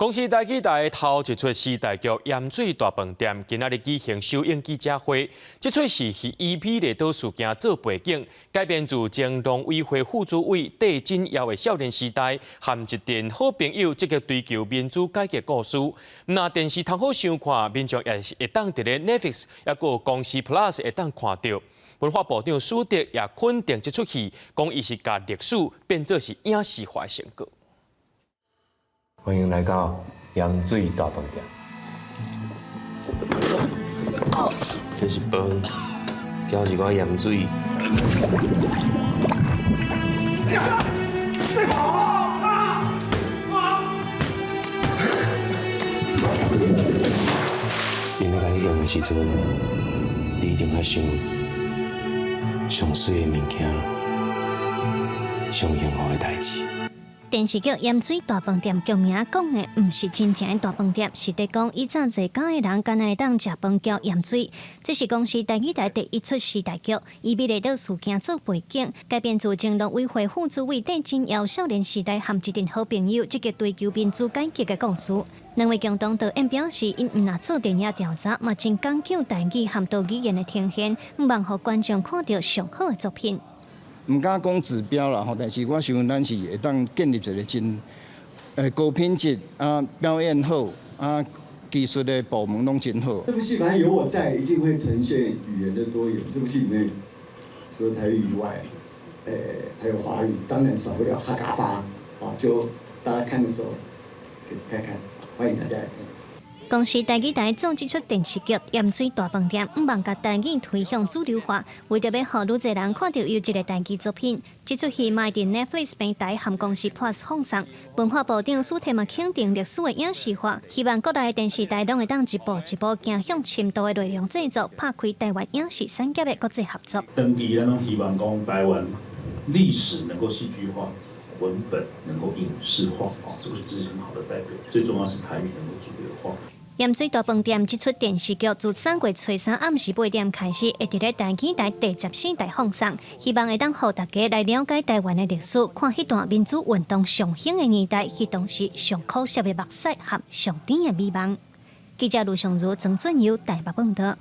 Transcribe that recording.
公司台记台头一出时代剧《盐水大饭店》今仔日举行首映记者会。这出是以EP列岛事件做背景，改编自前农委会副主委戴锦尧的少年时代和一群好朋友积极追求民主改革故事。那电视通好想看，民众也是会当伫咧 Netflix 也个公司 Plus 会当看到。文化部长苏德也肯定这出戏，讲伊是把历史变作是影视化成果。 欢迎来到盐水大饭店。这是饭，加一寡盐水。因咧甲你用的时阵，你一定要想上水的物件，上幸福的代志。 电视剧《盐水大饭店》剧名讲的，毋是真正的大饭店，是在讲以前坐港的人敢会当食饭叫盐水。这是公司台语台第一出时代剧，以美丽岛事件做背景，改编自前农委会副主委戴锦尧少年时代和一群好朋友积极追求民主改革的故事。两位共同导演表示，因毋若做电影调查，嘛真讲究台语和多语言的呈现，毋望互观众看到上好的作品。 唔敢讲指标啦吼，但是我想咱是会当建立一个真高品质啊，表演好啊，技术的部门拢真好。这部戏反正有我在，一定会呈现语言的多元。这部戏里面除了台语以外，还有华语，当然少不了哈嘎发啊，就大家看的时候可以看看，欢迎大家来看。 公司台语台做这出电视剧《盐水大饭店》，毋望把台语推向主流化，为着要让愈侪人看到有一个台语作品，这出戏卖伫 Netflix 平台和公司 Plus 放送。文化部长苏提嘛肯定历史的影视化，希望国内的电视台拢会当一步一步走向深度的内容制作，拍开台湾影视产业的国际合作。长期咱拢希望讲台湾历史能够戏剧化，文本能够影视化，这个是很好的代表。最重要是台语能够主流化。 盐水大饭店这出电视剧自3月初3暗时8点开始，会伫咧台语台第14台放送，希望会当互大家来了解台湾的历史，看迄段民主运动上兴的年代，迄当时上苦涩的目屎和上甜的美梦。记者卢尚如、曾俊尧台北报道。